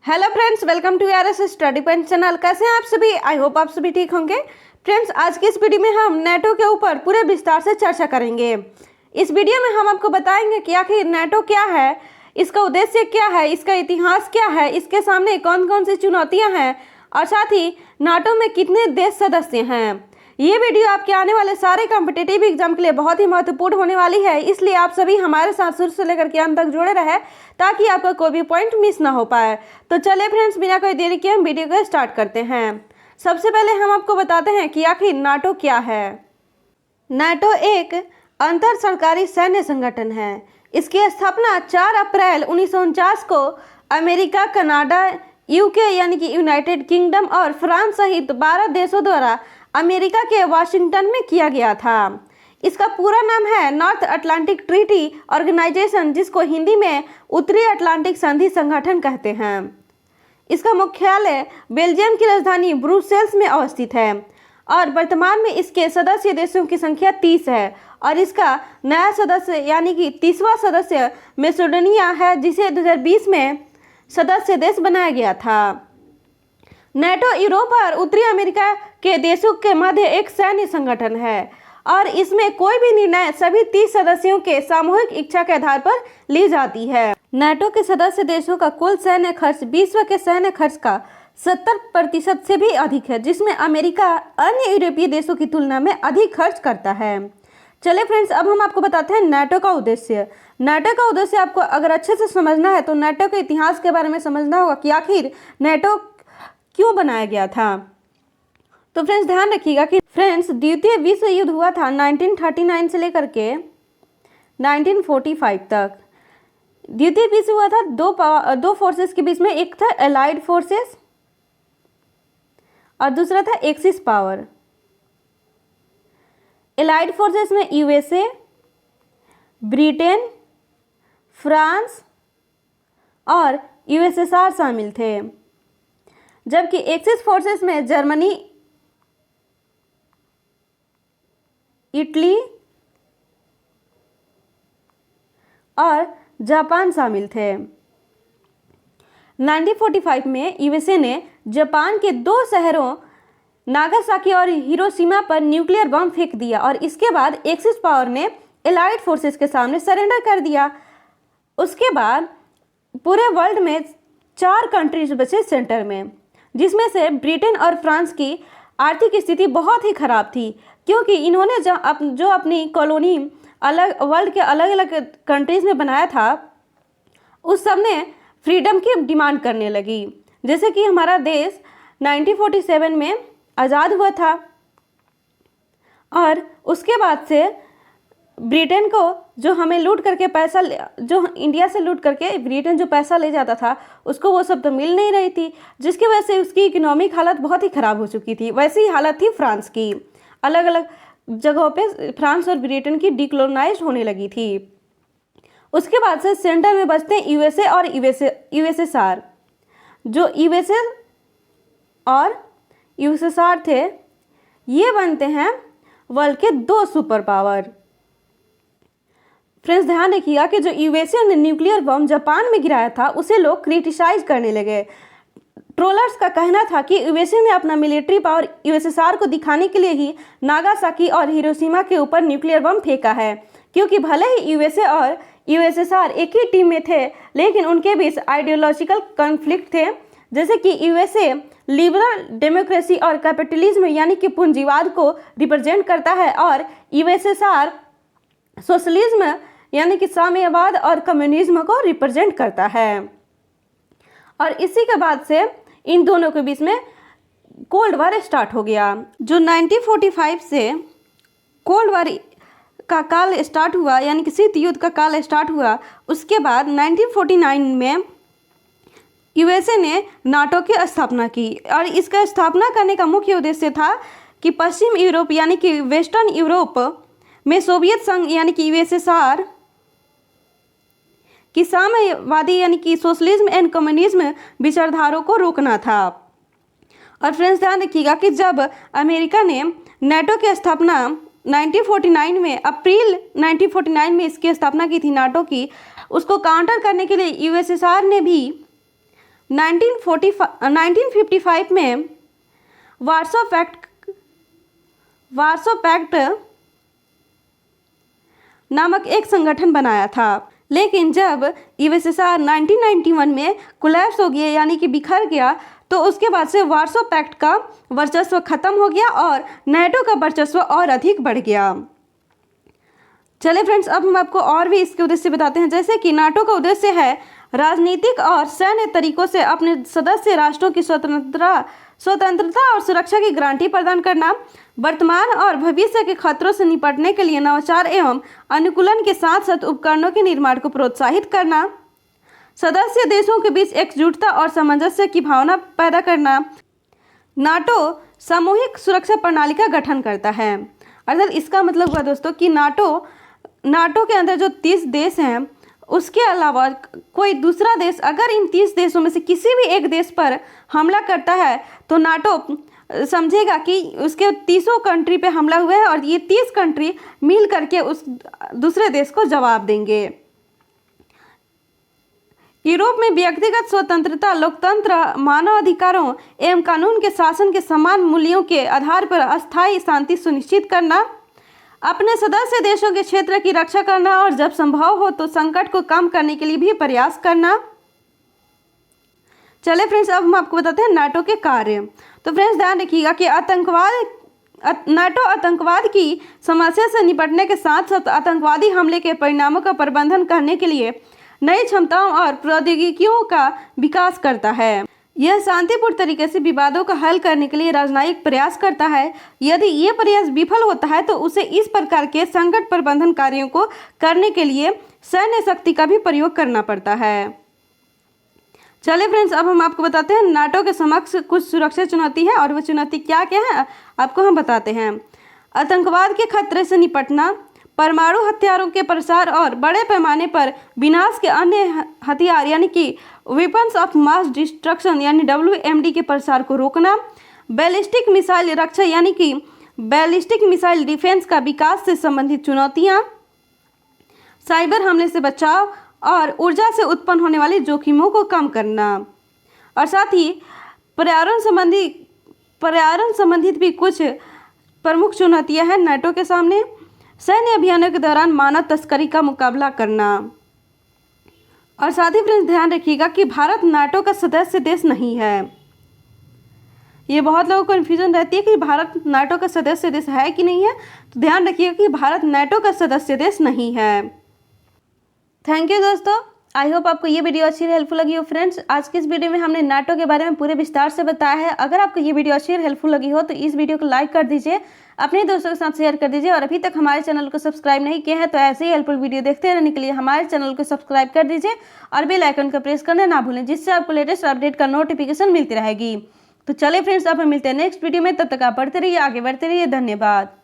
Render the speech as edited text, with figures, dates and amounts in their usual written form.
Hello friends, welcome to R S study point channel. कैसे हैं आप सभी? आई होप आप सभी ठीक होंगे। फ्रेंड्स, आज की इस वीडियो में हम नेटो के ऊपर पूरे विस्तार से चर्चा करेंगे। इस वीडियो में हम आपको बताएंगे कि आखिर नेटो क्या है, इसका उद्देश्य क्या है, इसका इतिहास क्या है, इसके सामने कौन कौन सी चुनौतियाँ हैं और साथ ही नाटो में कितने देश सदस्य हैं। ये वीडियो आपके आने वाले सारे कॉम्पिटिटिव एग्जाम के लिए बहुत ही महत्वपूर्ण होने वाली है, इसलिए आप सभी हमारे साथ शुरू से लेकर के अंत तक जुड़े रहे ताकि आपका कोई भी पॉइंट मिस ना हो पाए। तो चलिए फ्रेंड्स, बिना कोई देरी के हम वीडियो को स्टार्ट करते हैं। सबसे पहले हम आपको बताते हैं कि आखिर नाटो क्या है। नाटो एक अंतर सरकारी सैन्य संगठन है। इसकी स्थापना 4 अप्रैल 1949 को अमेरिका, कनाडा, यूके यानी कि यूनाइटेड किंगडम और फ्रांस सहित 12 देशों द्वारा अमेरिका के वाशिंगटन में किया गया था। इसका पूरा नाम है नॉर्थ अटलांटिक ट्रीटी ऑर्गेनाइजेशन, जिसको हिंदी में उत्तरी अटलांटिक संधि संगठन कहते हैं। इसका मुख्यालय बेल्जियम की राजधानी ब्रुसेल्स में अवस्थित है और वर्तमान में इसके सदस्य देशों की संख्या 30 है और इसका नया सदस्य यानी कि 30वां सदस्य मैसेडोनिया है, जिसे 2020 में सदस्य देश बनाया गया था। नेटो यूरोप और उत्तरी अमेरिका के देशों के मध्य एक सैन्य संगठन है और इसमें कोई भी निर्णय सभी 30 सदस्यों के सामूहिक इच्छा के आधार पर ली जाती है। नेटो के सदस्य देशों का कुल सैन्य खर्च विश्व के सैन्य खर्च का 70% से भी अधिक है, जिसमें अमेरिका अन्य यूरोपीय देशों की तुलना में अधिक खर्च करता है। चलिए फ्रेंड्स, अब हम आपको बताते हैं नेटो का उद्देश्य। नेटो का उद्देश्य आपको अगर अच्छे से समझना है तो नेटो के इतिहास के बारे में समझना होगा कि आखिर नेटो क्यों बनाया गया था। तो फ्रेंड्स, ध्यान रखिएगा कि फ्रेंड्स द्वितीय विश्व युद्ध हुआ था 1939 से लेकर के 1945 तक। द्वितीय विश्व हुआ था दो फोर्सेस के बीच में, एक था एलाइड फोर्सेस और दूसरा था एक्सिस पावर। एलाइड फोर्सेस में यूएसए, ब्रिटेन, फ्रांस और यूएसएसआर शामिल थे, जबकि एक्सिस फोर्सेस में जर्मनी, इटली और जापान शामिल थे। 1945 में यूएसए ने जापान के 2 शहरों नागासाकी और हिरोशिमा पर न्यूक्लियर बम फेंक दिया और इसके बाद एक्सिस पावर ने एलाइड फोर्सेस के सामने सरेंडर कर दिया। उसके बाद पूरे वर्ल्ड में 4 कंट्रीज बचे सेंटर में, जिसमें से ब्रिटेन और फ्रांस की आर्थिक स्थिति बहुत ही खराब थी, क्योंकि इन्होंने जो अपनी कॉलोनी अलग वर्ल्ड के अलग अलग कंट्रीज़ में बनाया था, उस सब ने फ्रीडम की डिमांड करने लगी। जैसे कि हमारा देश 1947 में आज़ाद हुआ था और उसके बाद से ब्रिटेन को जो हमें लूट करके जो इंडिया से लूट करके ब्रिटेन जो पैसा ले जाता था, उसको वो सब तो मिल नहीं रही थी, जिसकी वजह से उसकी इकोनॉमिक हालत बहुत ही ख़राब हो चुकी थी। वैसी ही हालत थी फ्रांस की। अलग अलग जगहों पे फ्रांस और ब्रिटेन की डिकोलोनाइज होने लगी थी। उसके बाद से सेंटर में बचते हैं यूएसए और यूएसएसआर। जो यूएसए और यूएसएसआर थे, ये बनते हैं वर्ल्ड के 2 सुपर पावर। फ्रेंड्स, ध्यान रखिएगा कि जो यूएसए ने न्यूक्लियर बम जापान में गिराया था, उसे लोग क्रिटिसाइज करने लगे। ट्रोलर्स का कहना था कि यूएसए ने अपना मिलिट्री पावर यूएसएसआर को दिखाने के लिए ही नागासाकी और हिरोशिमा के ऊपर न्यूक्लियर बम फेंका है, क्योंकि भले ही यूएसए और यूएसएसआर एक ही टीम में थे, लेकिन उनके बीच आइडियोलॉजिकल कॉन्फ्लिक्ट थे। जैसे कि यूएसए लिबरल डेमोक्रेसी और कैपिटलिज्म यानी कि पूंजीवाद को रिप्रेजेंट करता है और यूएसएसआर सोशलिज्म यानी कि साम्यवाद और कम्युनिज्म को रिप्रेजेंट करता है। और इसी के बाद से इन दोनों के बीच में कोल्ड वॉर स्टार्ट हो गया। जो 1945 से कोल्ड वॉर का काल स्टार्ट हुआ, यानी कि शीत युद्ध का काल स्टार्ट हुआ, उसके बाद 1949 में यूएसए ने नाटो की स्थापना की और इसका स्थापना करने का मुख्य उद्देश्य था कि पश्चिम यूरोप यानी कि वेस्टर्न यूरोप में सोवियत संघ यानी कि यूएसएसआर कि साम्यवादी यानी कि सोशलिज्म एंड कम्युनिज्म विचारधारों को रोकना था। और फ्रेंड्स, ध्यान रखिएगा कि जब अमेरिका ने नाटो की स्थापना 1949 में अप्रैल 1949 में इसकी स्थापना की थी नाटो की, उसको काउंटर करने के लिए यूएसएसआर ने भी 1955 में वार्सो पैक्ट नामक एक संगठन बनाया था। लेकिन जब यूएसएसआर 1991 में कोलैप्स हो गया यानी कि बिखर गया, तो उसके बाद से वार्सो पैक्ट का वर्चस्व खत्म हो गया और नाटो का वर्चस्व और अधिक बढ़ गया। चलिए फ्रेंड्स, अब हम आपको और भी इसके उद्देश्य बताते हैं। जैसे कि नाटो का उद्देश्य है राजनीतिक और सैन्य तरीकों से अपने सदस्य राष्ट्रों की स्वतंत्रता और सुरक्षा की गारंटी प्रदान करना, वर्तमान और भविष्य के खतरों से निपटने के लिए नवाचार एवं अनुकूलन के साथ साथ उपकरणों के निर्माण को प्रोत्साहित करना, सदस्य देशों के बीच एकजुटता और सामंजस्य की भावना पैदा करना। नाटो सामूहिक सुरक्षा प्रणाली का गठन करता है। अर्थात इसका मतलब हुआ दोस्तों कि नाटो के अंदर जो 30 देश हैं, उसके अलावा कोई दूसरा देश अगर इन 30 देशों में से किसी भी एक देश पर हमला करता है तो नाटो समझेगा कि उसके 30 कंट्री पे हमला हुआ है और ये 30 कंट्री मिल करके उस दूसरे देश को जवाब देंगे। यूरोप में व्यक्तिगत स्वतंत्रता, लोकतंत्र, मानव अधिकारों एवं कानून के शासन के समान मूल्यों के आधार पर अस्थायी शांति सुनिश्चित करना, अपने सदस्य देशों के क्षेत्र की रक्षा करना और जब संभव हो तो संकट को कम करने के लिए भी प्रयास करना। चलिए फ्रेंड्स, अब हम आपको बताते हैं नाटो के कार्य। तो फ्रेंड्स ध्यान रखिएगा कि नाटो आतंकवाद की समस्या से निपटने के साथ साथ आतंकवादी हमले के परिणामों का प्रबंधन करने के लिए नई क्षमताओं और प्रौद्योगिकियों का विकास करता है। यह शांतिपूर्ण तरीके से विवादों का हल करने के लिए राजनयिक प्रयास करता है। यदि ये प्रयास विफल होता है तो उसे इस प्रकार के संकट प्रबंधन कार्यों को करने के लिए सैन्य शक्ति का भी प्रयोग करना पड़ता है। चलिए फ्रेंड्स, अब हम आपको बताते हैं नाटो के समक्ष कुछ सुरक्षा चुनौती है और वो चुनौती क्या क्या है आपको हम बताते हैं। आतंकवाद के खतरे से निपटना, परमाणु हथियारों के प्रसार और बड़े पैमाने पर विनाश के अन्य हथियार यानी कि वेपन्स ऑफ मास डिस्ट्रक्शन यानी WMD के प्रसार को रोकना, बैलिस्टिक मिसाइल रक्षा यानी कि बैलिस्टिक मिसाइल डिफेंस का विकास से संबंधित चुनौतियां, साइबर हमले से बचाव और ऊर्जा से उत्पन्न होने वाले जोखिमों को कम करना, और साथ ही पर्यावरण संबंधित भी कुछ प्रमुख चुनौतियां हैं नाटो के सामने। सैन्य अभियानों के दौरान मानव तस्करी का मुकाबला करना, और साथ ही फ्रेंड्स ध्यान रखिएगा कि भारत नाटो का सदस्य देश नहीं है। ये बहुत लोगों को कन्फ्यूजन रहती है कि भारत नाटो का सदस्य देश है कि नहीं है, तो ध्यान रखिएगा कि भारत नाटो का सदस्य देश नहीं है। थैंक यू दोस्तों, आई होप आपको ये वीडियो अच्छी हेल्पफुल लगी हो। फ्रेंड्स आज की इस वीडियो में हमने नाटो के बारे में पूरे विस्तार से बताया है। अगर आपको ये वीडियो अच्छी और हेल्पफुल लगी हो तो इस वीडियो को लाइक कर दीजिए, अपने दोस्तों के साथ शेयर कर दीजिए, और अभी तक हमारे चैनल को सब्सक्राइब नहीं किए हैं तो ऐसे ही हेल्पफुल वीडियो देखते रहने के लिए हमारे चैनल को सब्सक्राइब कर दीजिए और बेल आइकन को प्रेस करना ना भूलें, जिससे आपको लेटेस्ट अपडेट का नोटिफिकेशन मिलती रहेगी। तो चलिए फ्रेंड्स, अब हम मिलते हैं नेक्स्ट वीडियो में। तब तक आप पढ़ते रहिए, आगे बढ़ते रहिए। धन्यवाद।